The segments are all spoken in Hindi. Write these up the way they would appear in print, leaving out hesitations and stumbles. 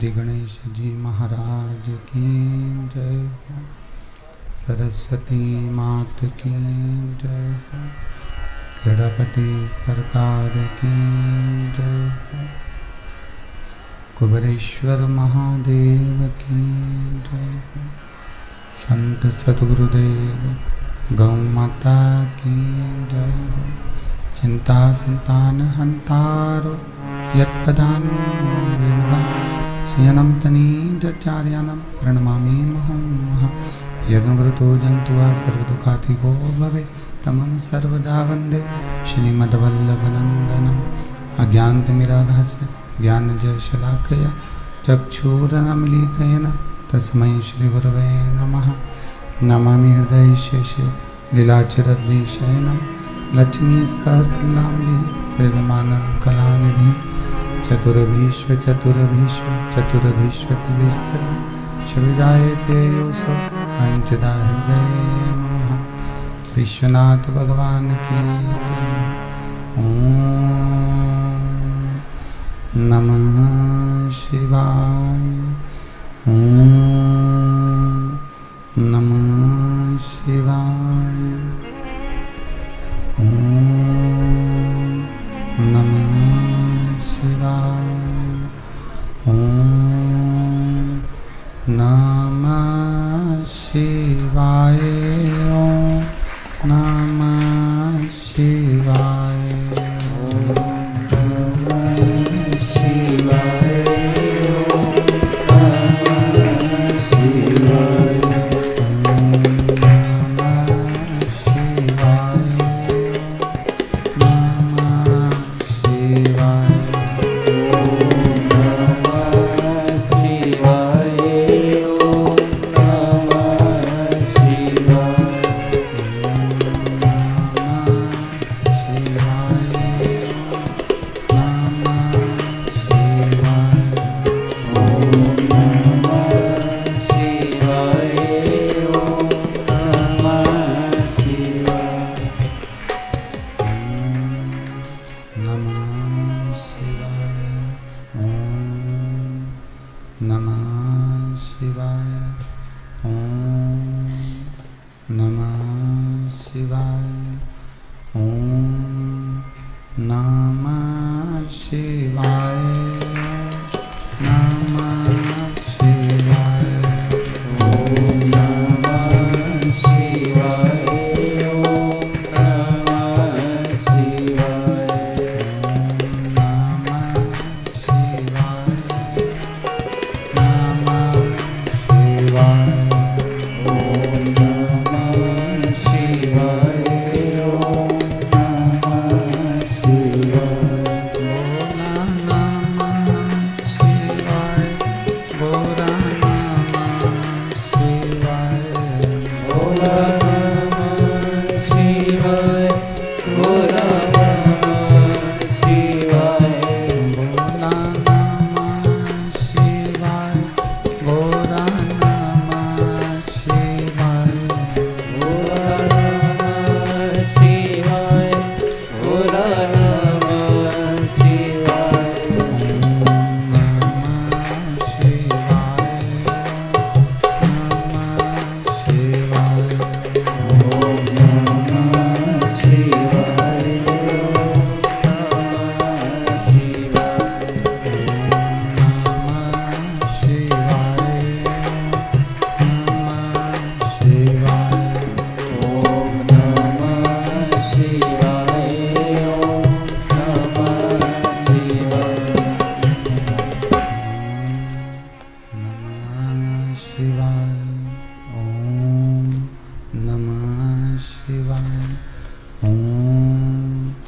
श्री गणेश जी महाराज की जय। सरस्वती मात की जय। गणपति सरकार की जय। कुबेरेश्वर महादेव की जय। संत सद्गुरुदेव गौ माता की जय। चिंता संतान हंतारो यत्पदानु विद्वा शयनं तनीचार्यानं प्रणमामि मुहुः। यदनुवृतो जन्तुः सर्वदुःखातिको भवे तमं सर्वदा वन्दे श्रीमद्वल्लभनन्दनम्। अज्ञानतिमिरान्धस्य ज्ञानञ्जनशलाकया चक्षुरुन्मीलितेन तस्मै श्रीगुरवे नमः। नमामि हृदयेशेषे लीलाचरद्विषयनं लक्ष्मीसहस्रनाम्नि सेव्यमानं कलानिधिं। चतुर्भीष्वतिभिस्तव शविजायते योऽसो पञ्चदा हृदये नमः। विश्वनाथ भगवान की जय। ओम नमः शिवाय। ओम नमः शिवाय। ओम नमः शिवाय। ओम नमः शिवाय। ओम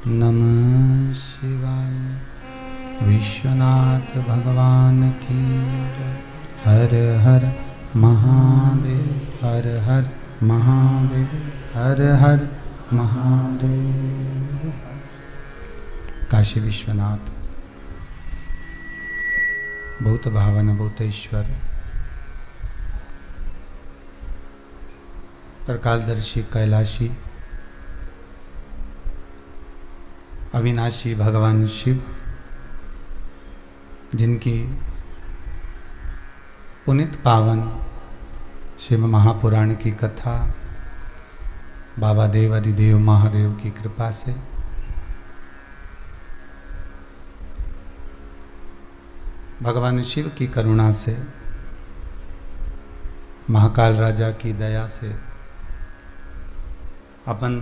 नमः शिवाय। विश्वनाथ भगवान की जय। हर हर महादेव। हर हर महादेव। हर हर महादेव। काशी विश्वनाथ भूत भावन भूतेश्वर त्रिकालदर्शी कैलाशी अविनाशी भगवान शिव, जिनकी पुनित पावन शिव महापुराण की कथा बाबा देव अधिदेव महादेव की कृपा से भगवान शिव की करुणा से महाकाल राजा की दया से अपन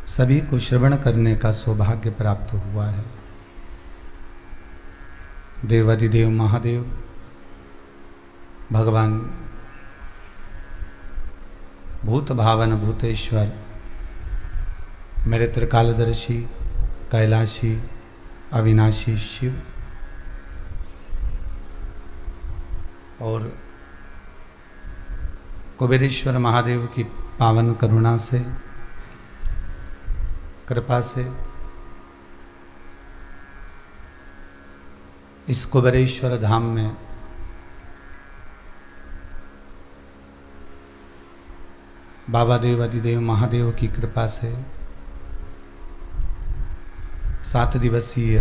सभी को श्रवण करने का सौभाग्य प्राप्त हुआ है। देवाधिदेव महादेव भगवान भूत भावन भूतेश्वर मेरे त्रिकालदर्शी कैलाशी अविनाशी शिव और कुबेरेश्वर महादेव की पावन करुणा से कृपा से इस कुबेरेश्वर धाम में बाबा देव अधिदेव महादेव की कृपा से 7 दिवसीय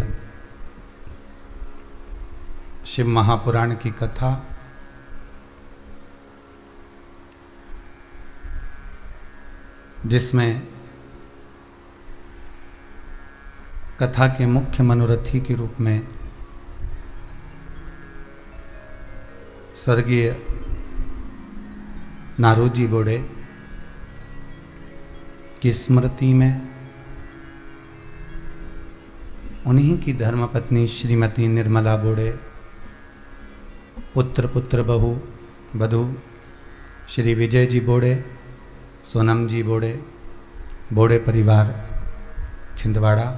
शिव महापुराण की कथा जिसमें कथा के मुख्य मनोरथी के रूप में स्वर्गीय नारोजी बोड़े की स्मृति में उन्हीं की धर्मपत्नी श्रीमती निर्मला बोड़े, पुत्र बहू वधू श्री विजय जी बोड़े, सोनम जी बोड़े, बोड़े परिवार छिंदवाड़ा,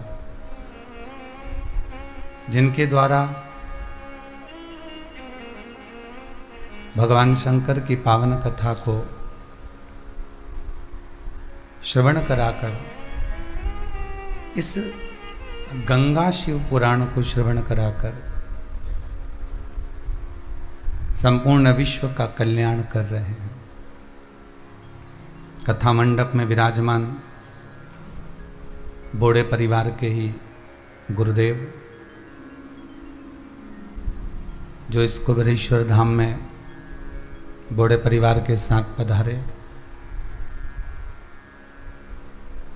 जिनके द्वारा भगवान शंकर की पावन कथा को श्रवण कराकर इस गंगा शिव पुराण को श्रवण कराकर संपूर्ण विश्व का कल्याण कर रहे हैं। कथा मंडप में विराजमान बोड़े परिवार के ही गुरुदेव जो इस कुबेरेश्वर धाम में बोड़े परिवार के साथ पधारे,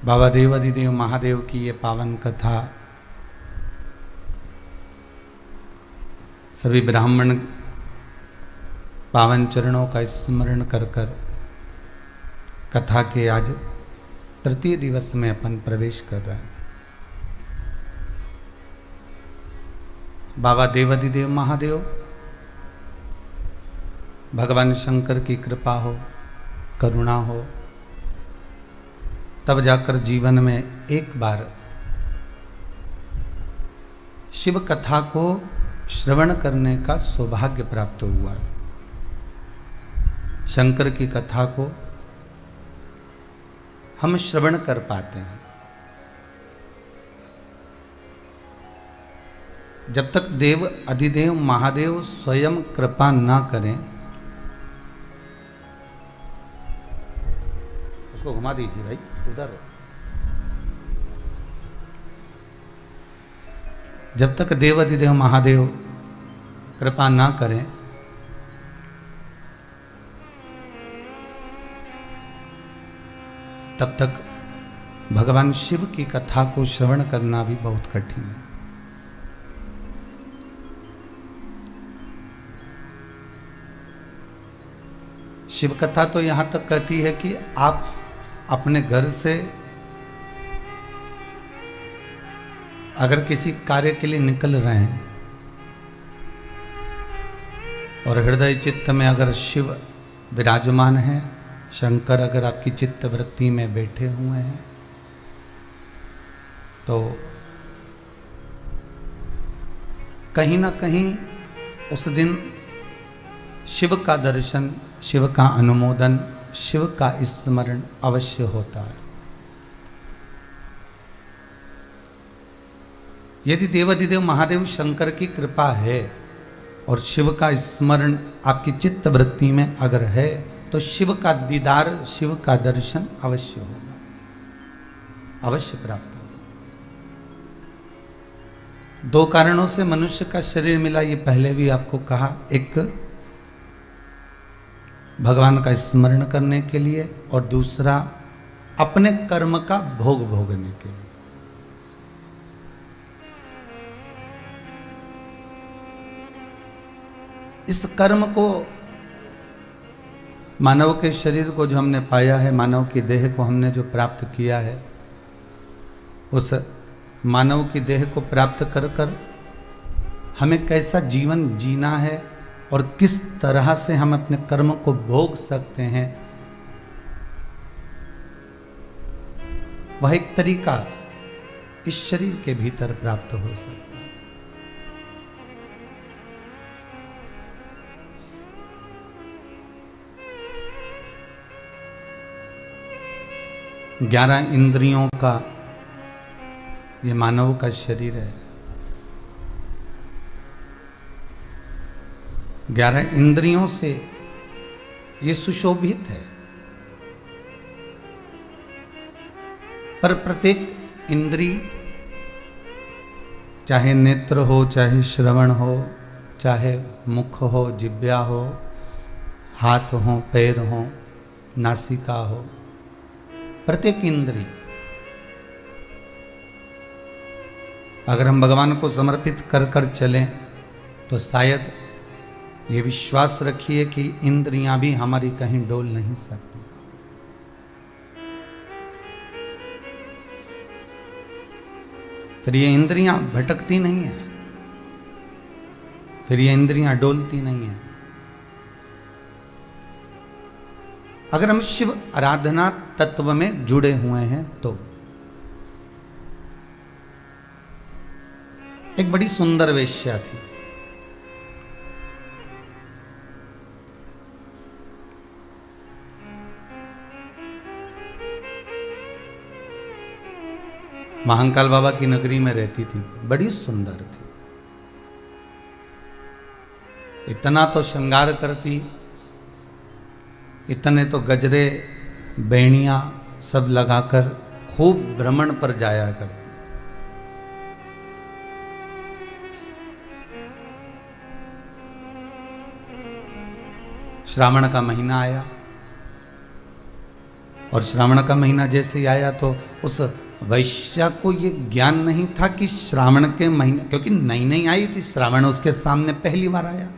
बाबा देव अधिदेव महादेव की ये पावन कथा सभी ब्राह्मण पावन चरणों का स्मरण कर कर कथा के आज तृतीय दिवस में अपन प्रवेश कर रहे हैं। बाबा देव अधिदेव महादेव भगवान शंकर की कृपा हो, करुणा हो, तब जाकर जीवन में एक बार शिव कथा को श्रवण करने का सौभाग्य प्राप्त हुआ है। शंकर की कथा को हम श्रवण कर पाते हैं। जब तक देव अधिदेव महादेव स्वयं कृपा ना करें, उसको घुमा दीजिए भाई उधर। जब तक देव अधिदेव महादेव कृपा ना करें, तब तक भगवान शिव की कथा को श्रवण करना भी बहुत कठिन है। शिव कथा तो यहां तक कहती है कि आप अपने घर से अगर किसी कार्य के लिए निकल रहे हैं और हृदय चित्त में अगर शिव विराजमान है, शंकर अगर आपकी चित्त वृत्ति में बैठे हुए हैं, तो कहीं ना कहीं उस दिन शिव का दर्शन, शिव का अनुमोदन, शिव का स्मरण अवश्य होता है। यदि देवाधिदेव महादेव शंकर की कृपा है और शिव का स्मरण आपकी चित्त वृत्ति में अगर है, तो शिव का दीदार, शिव का दर्शन अवश्य होगा, अवश्य प्राप्त होगा। दो कारणों से मनुष्य का शरीर मिला, ये पहले भी आपको कहा। एक भगवान का स्मरण करने के लिए और दूसरा अपने कर्म का भोग भोगने के लिए। इस कर्म को, मानव के शरीर को जो हमने पाया है, मानव की देह को हमने जो प्राप्त किया है, उस मानव की देह को प्राप्त कर कर हमें कैसा जीवन जीना है और किस तरह से हम अपने कर्म को भोग सकते हैं, वह एक तरीका इस शरीर के भीतर प्राप्त हो सकता है। 11 इंद्रियों का ये मानव का शरीर है। 11 इंद्रियों से ये सुशोभित है, पर प्रत्येक इंद्री, चाहे नेत्र हो, चाहे श्रवण हो, चाहे मुख हो, जिह्वा हो, हाथ हो, पैर हो, नासिका हो, प्रत्येक इंद्री अगर हम भगवान को समर्पित कर कर चलें तो शायद ये विश्वास रखिए कि इंद्रियां भी हमारी कहीं डोल नहीं सकती। फिर ये इंद्रियां भटकती नहीं है, फिर ये इंद्रियां डोलती नहीं है। अगर हम शिव आराधना तत्व में जुड़े हुए हैं तो एक बड़ी सुंदर वेश्या थी। महाकाल बाबा की नगरी में रहती थी, बड़ी सुंदर थी। इतना तो श्रृंगार करती, इतने तो गजरे बेणियां सब लगाकर खूब भ्रमण पर जाया करती। श्रावण का महीना आया और श्रावण का महीना जैसे ही आया तो उस वैश्या को ये ज्ञान नहीं था कि श्रावण के महीने, क्योंकि नई नई आई थी, श्रावण उसके सामने पहली बार आया।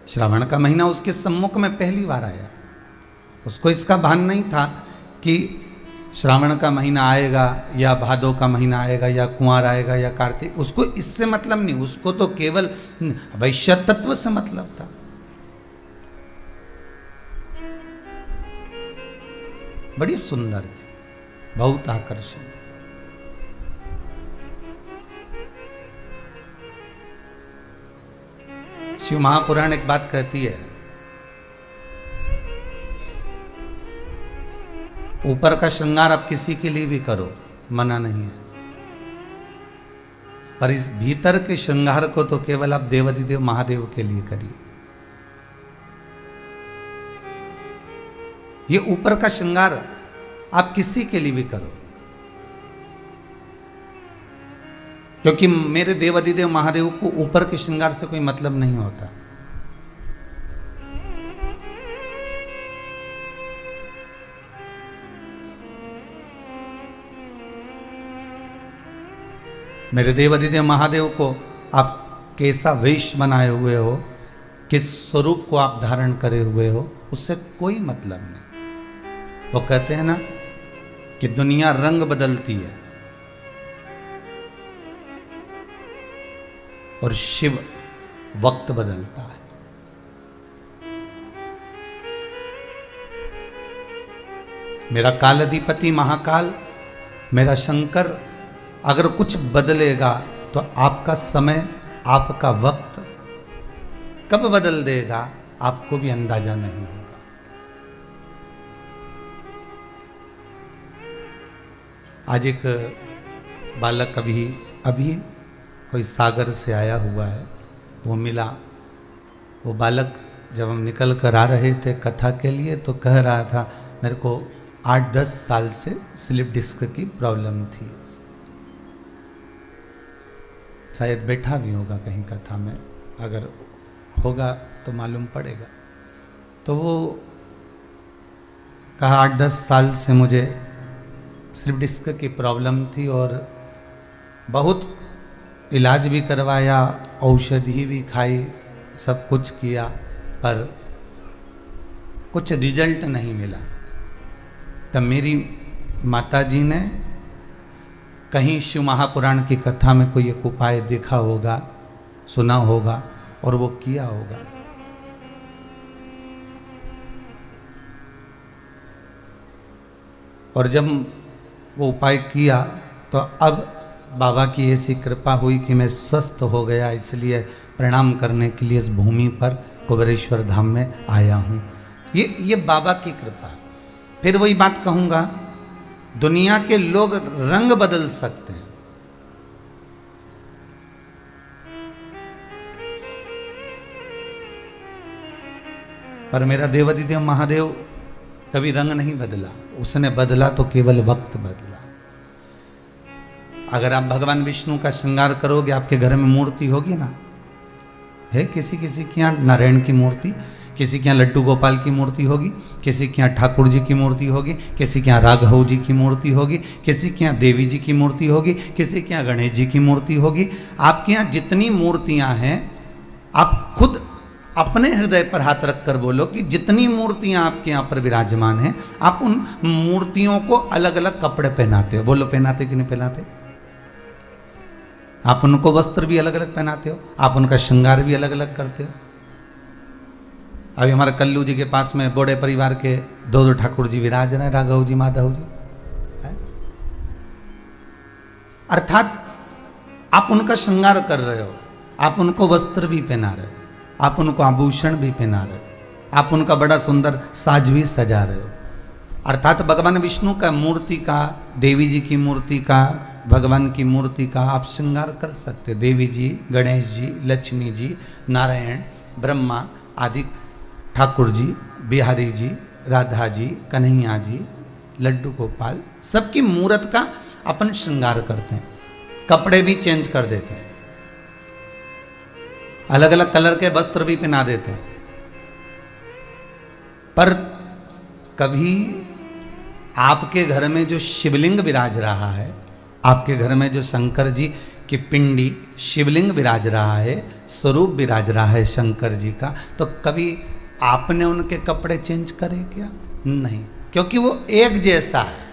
श्रावण का महीना उसके सम्मुख में पहली बार आया। उसको इसका भान नहीं था कि श्रावण का महीना आएगा या भादो का महीना आएगा या कुंवार आएगा या कार्तिक, उसको इससे मतलब नहीं। उसको तो केवल वैश्य तत्व से मतलब था। बड़ी सुंदर थी, बहुत आकर्षण। शिव महापुराण एक बात कहती है, ऊपर का श्रृंगार आप किसी के लिए भी करो, मना नहीं है, पर इस भीतर के श्रृंगार को तो केवल आप देवाधिदेव महादेव के लिए करिए। ये ऊपर का श्रृंगार आप किसी के लिए भी करो, क्योंकि मेरे देवाधिदेव महादेव को ऊपर के श्रृंगार से कोई मतलब नहीं होता। मेरे देवाधिदेव महादेव को आप कैसा वेश बनाए हुए हो, किस स्वरूप को आप धारण करे हुए हो, उससे कोई मतलब नहीं। वो कहते हैं ना कि दुनिया रंग बदलती है और शिव वक्त बदलता है। मेरा कालाधिपति महाकाल, मेरा शंकर अगर कुछ बदलेगा तो आपका समय, आपका वक्त कब बदल देगा आपको भी अंदाजा नहीं होगा। आज एक बालक अभी कोई सागर से आया हुआ है, वो मिला। वो बालक जब हम निकल कर आ रहे थे कथा के लिए तो कह रहा था, मेरे को 8-10 साल से स्लिप डिस्क की प्रॉब्लम थी। शायद बैठा भी होगा कहीं कथा में, अगर होगा तो मालूम पड़ेगा। तो वो कहा 8-10 साल से मुझे स्लिप डिस्क की प्रॉब्लम थी और बहुत इलाज भी करवाया, औषधि भी खाई, सब कुछ किया, पर कुछ रिजल्ट नहीं मिला। तब मेरी माताजी ने कहीं शिव महापुराण की कथा में कोई एक उपाय देखा होगा, सुना होगा और वो किया होगा। और जब वो उपाय किया तो अब बाबा की ऐसी कृपा हुई कि मैं स्वस्थ हो गया, इसलिए प्रणाम करने के लिए इस भूमि पर कुबेरेश्वर धाम में आया हूँ। ये बाबा की कृपा। फिर वही बात कहूँगा, दुनिया के लोग रंग बदल सकते हैं, पर मेरा देवाधिदेव महादेव कभी रंग नहीं बदला। उसने बदला तो केवल वक्त बदला। अगर आप भगवान विष्णु का श्रृंगार करोगे, आपके घर में मूर्ति होगी ना, है किसी किसी के यहाँ नारायण की मूर्ति, किसी के यहाँ लड्डू गोपाल की मूर्ति होगी, किसी के यहाँ ठाकुर जी की मूर्ति होगी, किसी के यहाँ राघव जी की मूर्ति होगी, किसी के यहाँ देवी जी की मूर्ति होगी, किसी के यहाँ गणेश जी की मूर्ति होगी। आपके यहाँ जितनी मूर्तियाँ हैं, आप खुद अपने हृदय पर हाथ रखकर बोलो कि जितनी मूर्तियाँ आपके यहाँ पर विराजमान हैं, आप उन मूर्तियों को अलग अलग कपड़े पहनाते हो। बोलो, पहनाते कि नहीं पहनाते? आप उनको वस्त्र भी अलग अलग पहनाते हो, आप उनका श्रृंगार भी अलग अलग करते हो। अभी हमारे कल्लू जी के पास में बोड़े परिवार के दो ठाकुर जी विराज रहे हैं, राघव जी, माधव जी है? अर्थात आप उनका श्रृंगार कर रहे हो, आप उनको वस्त्र भी पहना रहे हो, आप उनको आभूषण भी पहना रहे हो, आप उनका बड़ा सुंदर साज भी सजा रहे हो। अर्थात भगवान विष्णु का मूर्ति का, देवी जी की मूर्ति का, भगवान की मूर्ति का आप श्रृंगार कर सकते। देवी जी, गणेश जी, लक्ष्मी जी, नारायण, ब्रह्मा आदि, ठाकुर जी, बिहारी जी, राधा जी, कन्हैया जी, लड्डू गोपाल, सबकी मूर्त का अपन श्रृंगार करते हैं। कपड़े भी चेंज कर देते हैं, अलग अलग कलर के वस्त्र भी पहना देते हैं। पर कभी आपके घर में जो शिवलिंग विराज रहा है, आपके घर में जो शंकर जी की पिंडी शिवलिंग विराज रहा है, स्वरूप विराज रहा है शंकर जी का, तो कभी आपने उनके कपड़े चेंज करे क्या? नहीं, क्योंकि वो एक जैसा है।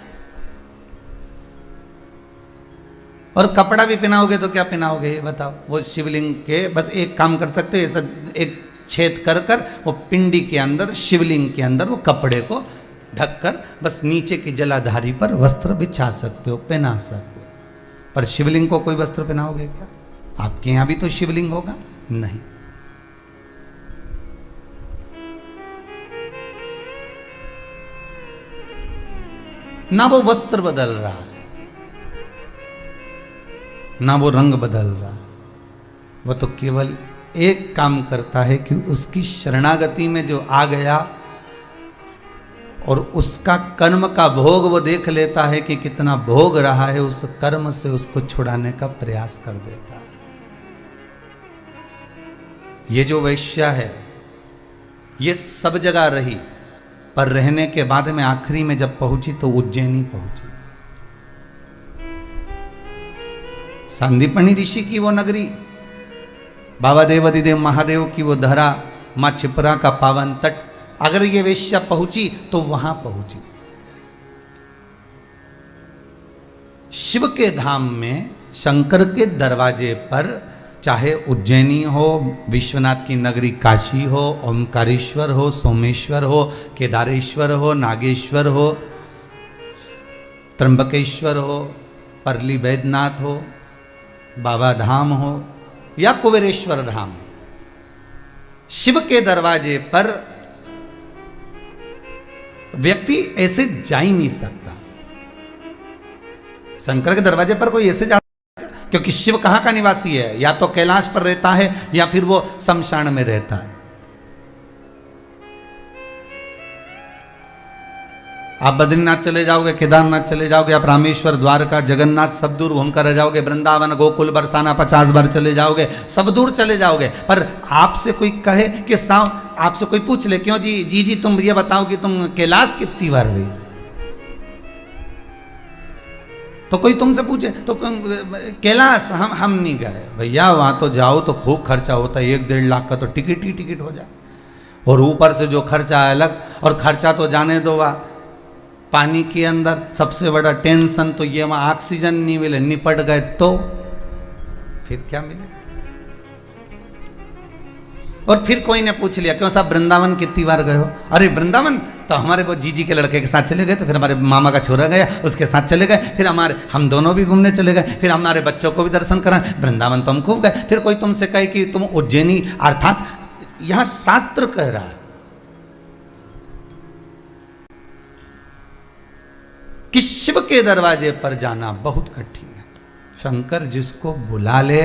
और कपड़ा भी पहनाओगे तो क्या पहनाओगे ये बताओ? वो शिवलिंग के बस एक काम कर सकते हो, ऐसा एक छेद कर कर वो पिंडी के अंदर, शिवलिंग के अंदर वो कपड़े को ढककर बस नीचे की जलाधारी पर वस्त्र बिछा सकते हो, पहना सकते हो। पर शिवलिंग को कोई वस्त्र पहनाओगे क्या? आपके यहां भी तो शिवलिंग होगा? नहीं। ना वो वस्त्र बदल रहा है, ना वो रंग बदल रहा है, वो तो केवल एक काम करता है कि उसकी शरणागति में जो आ गया और उसका कर्म का भोग वो देख लेता है कि कितना भोग रहा है, उस कर्म से उसको छुड़ाने का प्रयास कर देता है। ये जो वैश्या है, ये सब जगह रही, पर रहने के बाद में आखिरी में जब पहुंची तो उज्जैनी पहुंची। सांदीपनी ऋषि की वो नगरी, बाबा देवाधिदेव महादेव की वो धरा, मां छिपरा का पावन तट, अगर ये वेश्या पहुंची तो वहां पहुंची। शिव के धाम में, शंकर के दरवाजे पर, चाहे उज्जैनी हो, विश्वनाथ की नगरी काशी हो, ओमकारेश्वर हो, सोमेश्वर हो, केदारेश्वर हो, नागेश्वर हो, त्र्यंबकेश्वर हो, परली बैद्यनाथ हो, बाबा धाम हो या कुबेरेश्वर धाम, शिव के दरवाजे पर व्यक्ति ऐसे जा ही नहीं सकता। शंकर के दरवाजे पर कोई ऐसे जा, क्योंकि शिव कहाँ का निवासी है? या तो कैलाश पर रहता है या फिर वो शमशान में रहता है। आप बद्रीनाथ चले जाओगे, केदारनाथ चले जाओगे, आप रामेश्वर, द्वारका, जगन्नाथ सब दूर घूम कर रह जाओगे, वृंदावन, गोकुल, बरसाना 50 बार चले जाओगे, सब दूर चले जाओगे। पर आपसे कोई कहे कि आपसे कोई पूछ ले, क्यों जी तुम ये बताओ कि तुम कैलाश कितनी बार गई, तो कोई तुमसे पूछे तो कैलाश हम नहीं गए। भैया वहां तो जाओ तो खूब खर्चा होता है, 1-1.5 लाख का तो टिकट ही टिकट हो जाए, और ऊपर से जो खर्चा है अलग। और खर्चा तो जाने दो, वहाँ पानी के अंदर सबसे बड़ा टेंशन तो ये, वहाँ ऑक्सीजन नहीं मिले, निपट गए तो फिर क्या मिलेगा। और फिर कोई ने पूछ लिया, क्यों साहब वृंदावन कितनी बार गए हो? अरे वृंदावन तो हमारे वो जीजी के लड़के के साथ चले गए, तो फिर हमारे मामा का छोरा गया उसके साथ चले गए, फिर हम दोनों भी घूमने चले गए, फिर हमारे बच्चों को भी दर्शन कराएं, वृंदावन तो हम खूब गए। फिर कोई तुमसे कहे कि तुम उज्जैनी, अर्थात यहां शास्त्र कह रहा है कि शिव के दरवाजे पर जाना बहुत कठिन है। शंकर जिसको बुला ले,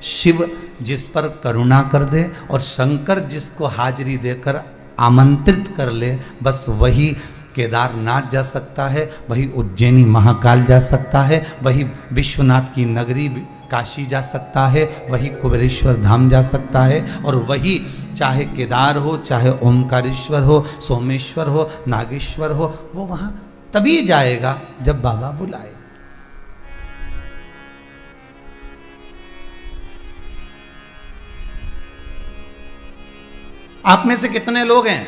शिव जिस पर करुणा कर दे, और शंकर जिसको हाजिरी देकर आमंत्रित कर ले, बस वही केदारनाथ जा सकता है, वही उज्जैनी महाकाल जा सकता है, वही विश्वनाथ की नगरी काशी जा सकता है, वही कुबेरेश्वर धाम जा सकता है, और वही चाहे केदार हो, चाहे ओमकारेश्वर हो, सोमेश्वर हो, नागेश्वर हो, वो वहाँ तभी जाएगा जब बाबा बुलाएगा। आप में से कितने लोग हैं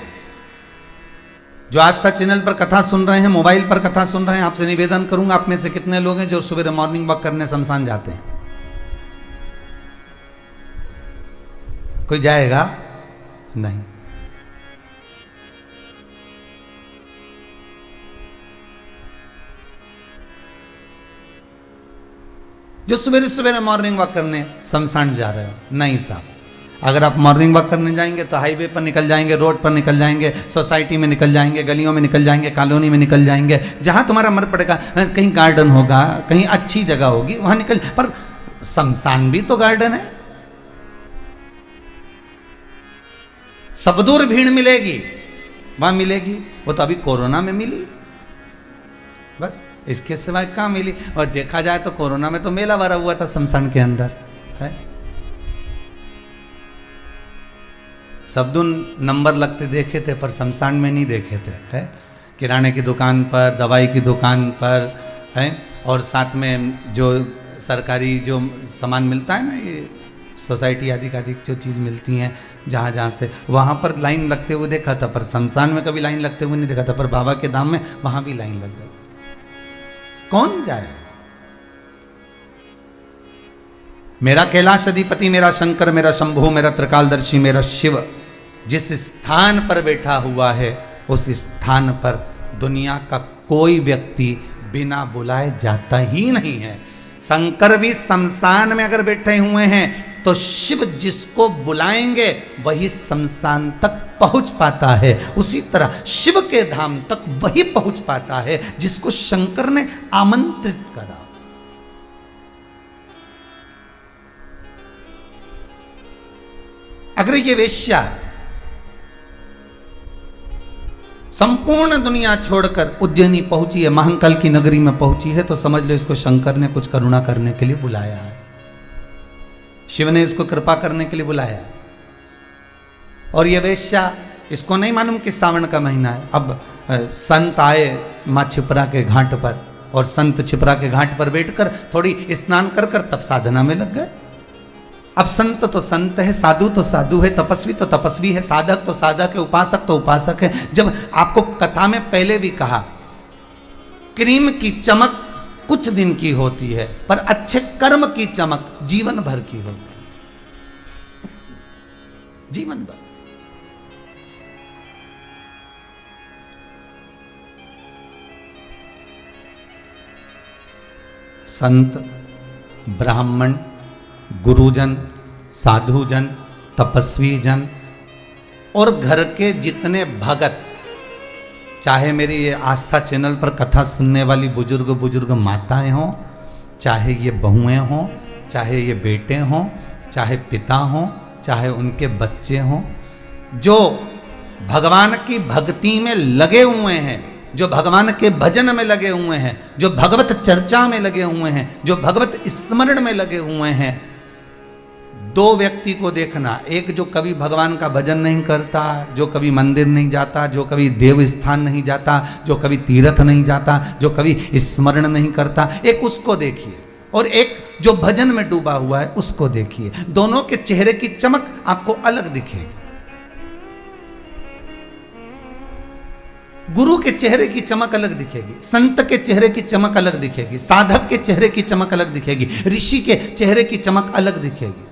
जो आस्था चैनल पर कथा सुन रहे हैं, मोबाइल पर कथा सुन रहे हैं? आपसे निवेदन करूंगा, आप में से कितने लोग हैं जो सुबह मॉर्निंग वॉक करने शमशान जाते हैं? कोई जाएगा? नहीं। जो सुबह सुबह मॉर्निंग वॉक करने शमशान जा रहे हो? नहीं साहब। अगर आप मॉर्निंग वॉक करने जाएंगे तो हाईवे पर निकल जाएंगे, रोड पर निकल जाएंगे, सोसाइटी में निकल जाएंगे, गलियों में निकल जाएंगे, कॉलोनी में निकल जाएंगे, जहां तुम्हारा मन पड़ेगा, कहीं गार्डन होगा, कहीं अच्छी जगह होगी, वहां निकल। पर शमशान भी तो गार्डन है। सब दूर भीड़ मिलेगी, वहां मिलेगी, वो तो अभी कोरोना में मिली, बस इसके सिवाय कहाँ मिली। और देखा जाए तो कोरोना में तो मेला भरा हुआ था शमशान के अंदर, है। सब दिन नंबर लगते देखे थे, पर शमशान में नहीं देखे थे, है। किराने की दुकान पर, दवाई की दुकान पर, है, और साथ में जो सरकारी जो सामान मिलता है ना, ये सोसाइटी आदि का अधिक जो चीज़ मिलती हैं, जहाँ जहाँ से, वहाँ पर लाइन लगते हुए देखा था, पर शमशान में कभी लाइन लगते हुए नहीं देखा था। पर बाबा के धाम में वहाँ भी लाइन लग गई। कौन जाए? मेरा कैलाश अधिपति, मेरा शंकर, मेरा शंभु, मेरा त्रिकालदर्शी, मेरा शिव जिस स्थान पर बैठा हुआ है, उस स्थान पर दुनिया का कोई व्यक्ति बिना बुलाए जाता ही नहीं है। शंकर भी शमशान में अगर बैठे हुए हैं तो शिव जिसको बुलाएंगे वही शमशान तक पहुंच पाता है। उसी तरह शिव के धाम तक वही पहुंच पाता है जिसको शंकर ने आमंत्रित करा। अगर ये वेश्या संपूर्ण दुनिया छोड़कर उज्जैनी पहुंची है, महाकाल की नगरी में पहुंची है, तो समझ लो इसको शंकर ने कुछ करुणा करने के लिए बुलाया है, शिव ने इसको कृपा करने के लिए बुलाया है। और ये वेश्या, इसको नहीं मालूम कि सावन का महीना है। अब संत आए माँ छिपरा के घाट पर, और संत छिपरा के घाट पर बैठकर थोड़ी स्नान कर कर तब साधना में लग गए। अब संत तो संत है, साधु तो साधु है, तपस्वी तो तपस्वी है, साधक तो साधक है, उपासक तो उपासक है। जब आपको कथा में पहले भी कहा, क्रीम की चमक कुछ दिन की होती है, पर अच्छे कर्म की चमक जीवन भर की होती है, जीवन भर। संत, ब्राह्मण, गुरुजन, साधुजन, तपस्वी जन और घर के जितने भगत, चाहे मेरी ये आस्था चैनल पर कथा सुनने वाली बुजुर्ग माताएं हों, चाहे ये बहुएं हों, चाहे ये बेटे हों, चाहे पिता हों, चाहे उनके बच्चे हों, जो भगवान की भक्ति में लगे हुए हैं, जो भगवान के भजन में लगे हुए हैं, जो भगवत चर्चा में लगे हुए हैं, जो भगवत स्मरण में लगे हुए हैं, दो व्यक्ति को देखना, एक जो कभी भगवान का भजन नहीं करता, जो कभी मंदिर नहीं जाता, जो कभी देव स्थान नहीं जाता, जो कभी तीर्थ नहीं जाता, जो कभी स्मरण नहीं करता, एक उसको देखिए, और एक जो भजन में डूबा हुआ है उसको देखिए। दोनों के चेहरे की चमक आपको अलग दिखेगी। गुरु के चेहरे की चमक अलग दिखेगी, संत के चेहरे की चमक अलग दिखेगी, साधक के चेहरे की चमक अलग दिखेगी, ऋषि के चेहरे की चमक अलग दिखेगी।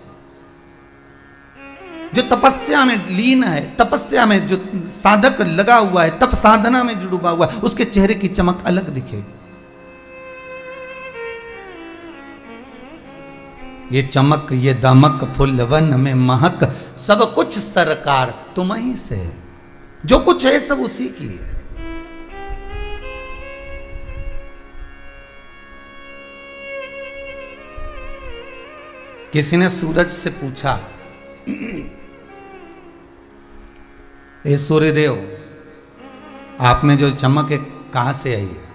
जो तपस्या में लीन है, तपस्या में जो साधक लगा हुआ है, तप साधना में जो डूबा हुआ है, उसके चेहरे की चमक अलग दिखेगी। ये चमक, ये दमक, फुलवन में महक, सब कुछ सरकार तुम ही से है। जो कुछ है सब उसी की है। किसी ने सूरज से पूछा, ये सूर्यदेव, आप में जो चमक है कहां से आई है?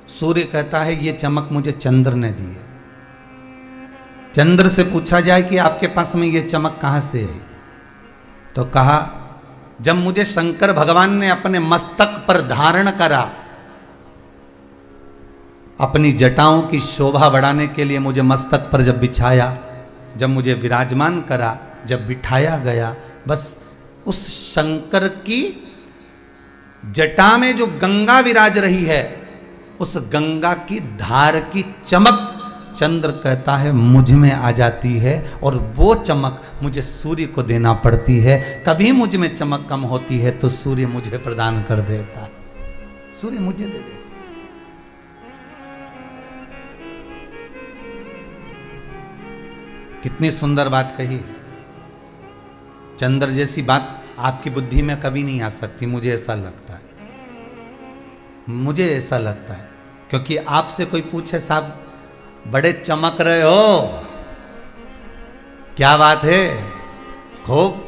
सूर्य कहता है ये चमक मुझे चंद्र ने दी है। चंद्र से पूछा जाए कि आपके पास में ये चमक कहां से आई, तो कहा जब मुझे शंकर भगवान ने अपने मस्तक पर धारण करा, अपनी जटाओं की शोभा बढ़ाने के लिए मुझे मस्तक पर जब बिछाया, जब मुझे विराजमान करा, जब बिठाया गया, बस उस शंकर की जटा में जो गंगा विराज रही है, उस गंगा की धार की चमक चंद्र कहता है मुझ में आ जाती है, और वो चमक मुझे सूर्य को देना पड़ती है। कभी मुझ में चमक कम होती है तो सूर्य मुझे प्रदान कर देता, सूर्य मुझे दे देता। कितनी सुंदर बात कही। चंद्र जैसी बात आपकी बुद्धि में कभी नहीं आ सकती, मुझे ऐसा लगता है, मुझे ऐसा लगता है। क्योंकि आपसे कोई पूछे साहब बड़े चमक रहे हो, क्या बात है, खूब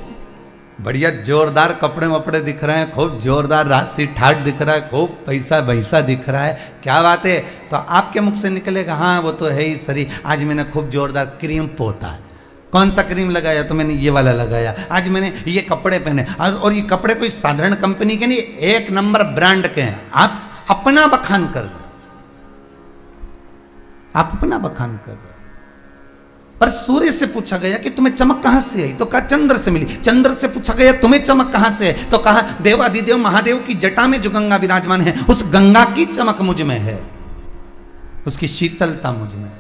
बढ़िया जोरदार कपड़े वपड़े दिख रहे हैं, खूब जोरदार राशि ठाट दिख रहा है, खूब पैसा भैसा दिख रहा है, क्या बात है? तो आपके मुख से निकलेगा हाँ वो तो है ही सरी, आज मैंने खूब जोरदार क्रीम पोता है। कौन सा क्रीम लगाया? तो मैंने ये वाला लगाया। आज मैंने ये कपड़े पहने, और ये कपड़े कोई साधारण कंपनी के नहीं, एक नंबर ब्रांड के हैं। आप अपना बखान कर रहे, आप अपना बखान कर रहे। पर सूर्य से पूछा गया कि तुम्हें चमक कहां से आई, तो कहा चंद्र से मिली। चंद्र से पूछा गया तुम्हें चमक कहां से है, तो कहा देवाधिदेव महादेव की जटा में जो गंगा विराजमान है, उस गंगा की चमक मुझ में है, उसकी शीतलता मुझ में।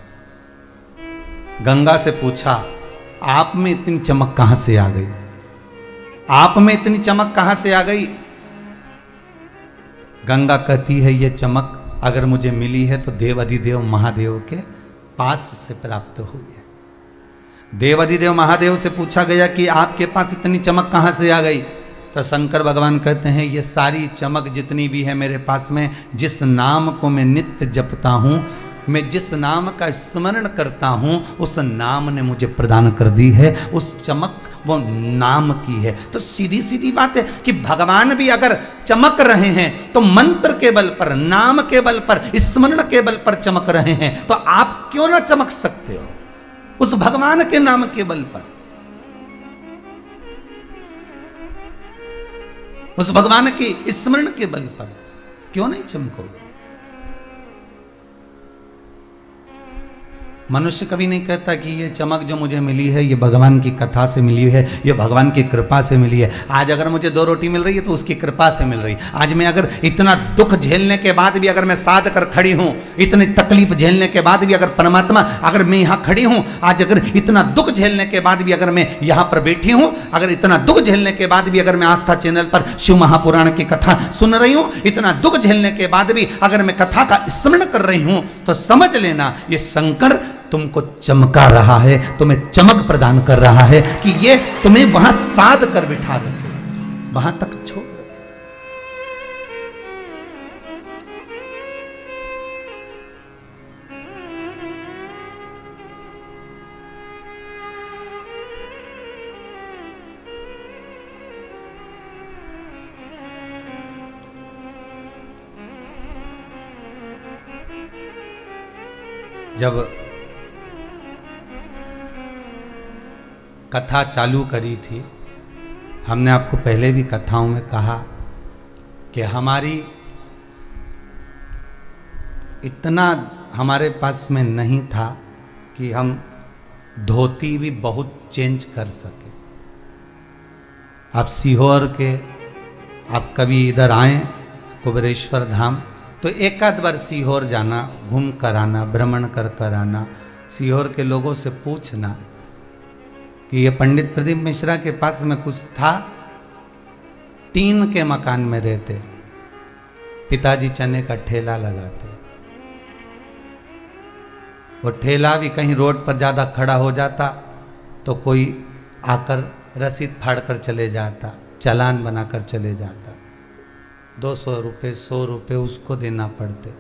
गंगा से पूछा आप में इतनी चमक कहां से आ गई, आप में इतनी चमक कहां से आ गई? गंगा कहती है ये चमक अगर मुझे मिली है तो देवाधिदेव महादेव के पास से प्राप्त हुई है। देवाधिदेव महादेव से पूछा गया कि आपके पास इतनी चमक कहां से आ गई, तो शंकर भगवान कहते हैं ये सारी चमक जितनी भी है मेरे पास में, जिस नाम को मैं नित्य जपता हूं, मैं जिस नाम का स्मरण करता हूं, उस नाम ने मुझे प्रदान कर दी है। उस चमक वो नाम की है। तो सीधी सीधी बात है कि भगवान भी अगर चमक रहे हैं तो मंत्र के बल पर, नाम के बल पर, स्मरण के बल पर चमक रहे हैं, तो आप क्यों ना चमक सकते हो उस भगवान के नाम के बल पर, उस भगवान की स्मरण के बल पर क्यों नहीं चमकोगे? मनुष्य कभी नहीं कहता कि ये चमक जो मुझे मिली है ये भगवान की कथा से मिली है, ये भगवान की कृपा से मिली है। आज अगर मुझे 2 रोटी मिल रही है तो उसकी कृपा से मिल रही। आज मैं अगर इतना दुख झेलने के बाद भी अगर मैं साध कर खड़ी हूँ, इतनी तकलीफ झेलने के बाद भी अगर परमात्मा, अगर मैं यहाँ खड़ी हूँ, आज अगर इतना दुख झेलने के बाद भी अगर मैं यहाँ पर बैठी हूँ, अगर इतना दुख झेलने के बाद भी अगर मैं आस्था चैनल पर शिव महापुराण की कथा सुन रही हूँ, इतना दुख झेलने के बाद भी अगर मैं कथा का स्मरण कर रही हूँ, तो समझ लेना ये शंकर तुमको चमका रहा है, तुम्हें चमक प्रदान कर रहा है कि ये तुम्हें वहां साध कर बिठा रखे, वहां तक छोड़ रखे। जब कथा चालू करी थी, हमने आपको पहले भी कथाओं में कहा कि हमारी इतना हमारे पास में नहीं था कि हम धोती भी बहुत चेंज कर सके। आप सीहोर के आप कभी इधर आए कुबेरेश्वर धाम तो एक आध बार सीहोर जाना, घूम कर आना, भ्रमण कर कर आना, सीहोर के लोगों से पूछना कि ये पंडित प्रदीप मिश्रा के पास में कुछ था। टीन के मकान में रहते, पिताजी चने का ठेला लगाते। वो ठेला भी कहीं रोड पर ज़्यादा खड़ा हो जाता तो कोई आकर रसीद फाड़ कर चले जाता, चालान बनाकर चले जाता। 200 रुपये 100 रुपये उसको देना पड़ते।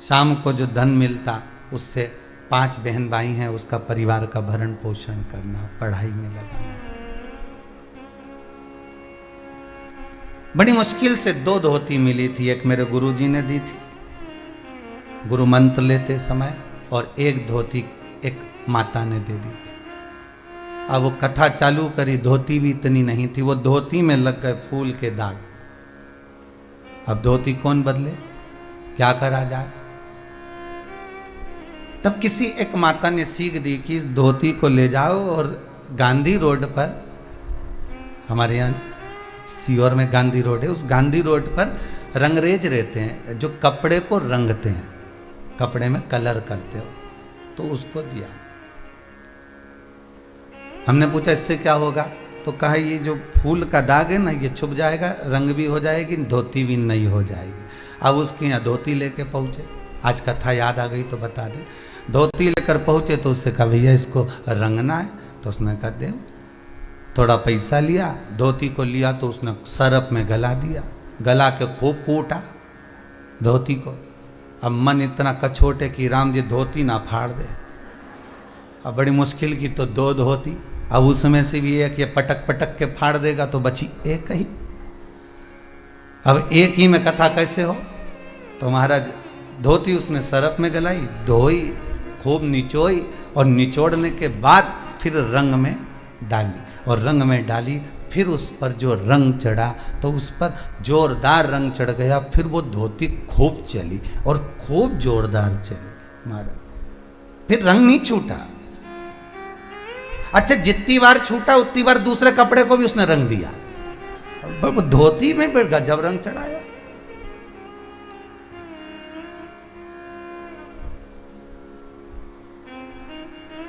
शाम को जो धन मिलता उससे 5 बहन भाई हैं, उसका परिवार का भरण पोषण करना, पढ़ाई में लगाना। बड़ी मुश्किल से 2 धोती मिली थी। एक मेरे गुरुजी ने दी थी गुरु मंत्र लेते समय, और एक धोती एक माता ने दे दी थी। अब वो कथा चालू करी, धोती भी इतनी नहीं थी, वो धोती में लग गए फूल के दाग। अब धोती कौन बदले, क्या करा जाए। तब किसी एक माता ने सीख दी कि इस धोती को ले जाओ और गांधी रोड पर, हमारे यहाँ सीहोर में गांधी रोड है, उस गांधी रोड पर रंगरेज रहते हैं जो कपड़े को रंगते हैं, कपड़े में कलर करते हो, तो उसको दिया। हमने पूछा इससे क्या होगा, तो कहा ये जो फूल का दाग है ना, ये छुप जाएगा, रंग भी हो जाएगी, धोती भी नई हो जाएगी। अब उसके यहाँ धोती लेके पहुँचे, आज कथा याद आ गई तो बता दे। धोती लेकर पहुँचे तो उससे कहा भैया इसको रंगना है, तो उसने कहा दे। थोड़ा पैसा लिया, धोती को लिया तो उसने सरफ में गला दिया, गला के खूब कूटा धोती को। अब मन इतना कछोटे कि राम जी धोती ना फाड़ दे। अब बड़ी मुश्किल की तो 2 धोती, अब उसमें से भी एक ये पटक पटक के फाड़ देगा तो बची एक ही। अब एक ही में कथा कैसे हो। तो महाराज धोती उसने सरफ में गलाई, धोई, खूब निचोई, और निचोड़ने के बाद फिर रंग में डाली, और रंग में डाली, फिर उस पर जो रंग चढ़ा तो उस पर जोरदार रंग चढ़ गया। फिर वो धोती खूब चली और खूब जोरदार चली महाराज, फिर रंग नहीं छूटा। अच्छा जितनी बार छूटा उतनी बार दूसरे कपड़े को भी उसने रंग दिया, वो धोती में फिर गजब रंग चढ़ाया।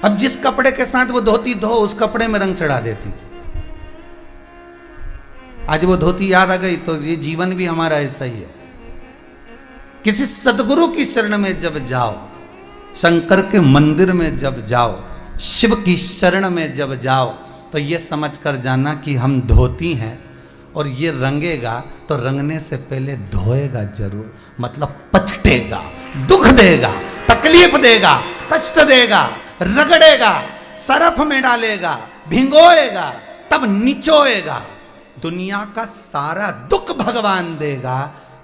अब जिस कपड़े के साथ वो धोती धो उस कपड़े में रंग चढ़ा देती थी। आज वो धोती याद आ गई तो ये जीवन भी हमारा ऐसा ही है। किसी सदगुरु की शरण में जब जाओ, शंकर के मंदिर में जब जाओ, शिव की शरण में जब जाओ, तो ये समझ कर जाना कि हम धोती हैं और ये रंगेगा तो रंगने से पहले धोएगा जरूर, मतलब पचटेगा, दुख देगा, तकलीफ देगा, कष्ट देगा, रगड़ेगा, सरफ में डालेगा, भिंगोएगा, तब निचोएगा, दुनिया का सारा दुख भगवान देगा,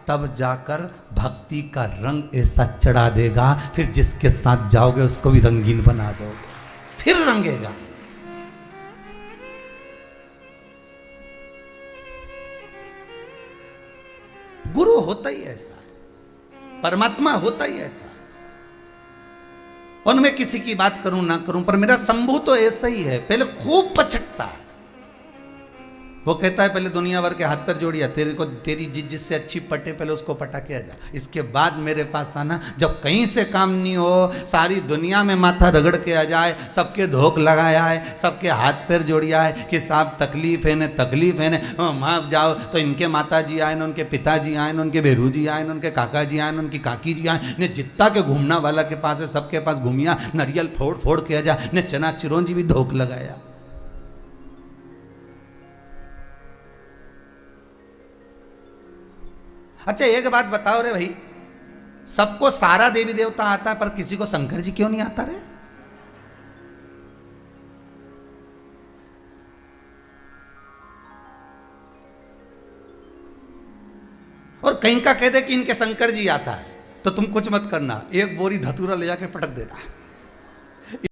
तब जाकर भक्ति का रंग ऐसा चढ़ा देगा, फिर जिसके साथ जाओगे उसको भी रंगीन बना दोगे, फिर रंगेगा। गुरु होता ही ऐसा, परमात्मा होता ही ऐसा। और मैं किसी की बात करूं ना करूं, पर मेरा शंभू तो ऐसा ही है। पहले खूब पछकता है, वो कहता है पहले दुनिया भर के हाथ पर जोड़िया, तेरे को तेरी जिससे अच्छी पटे पहले उसको पटा के आ जा, इसके बाद मेरे पास आना। जब कहीं से काम नहीं हो, सारी दुनिया में माथा रगड़ के आ जाए, सबके धोख लगाया है, सबके हाथ पैर जोड़िया है कि साहब तकलीफ है ने, तकलीफ है ने, वहाँ जाओ तो इनके माता जी आए न, उनके पिताजी आए न, उनके बेरू जी आए न, उनके काका जी आए न, उनकी काकी जी आए ने, जितना के घूमना वाला के पास है सबके पास घूमिया, नारियल फोड़ फोड़ के आ जा ने, चना चिरौंजी भी धोख लगाया। अच्छा एक बात बताओ रे भाई, सबको सारा देवी देवता आता है पर किसी को शंकर जी क्यों नहीं आता रे? और कहीं का कह दे कि इनके शंकर जी आता है तो तुम कुछ मत करना, एक बोरी धतूरा ले जाके पटक देना।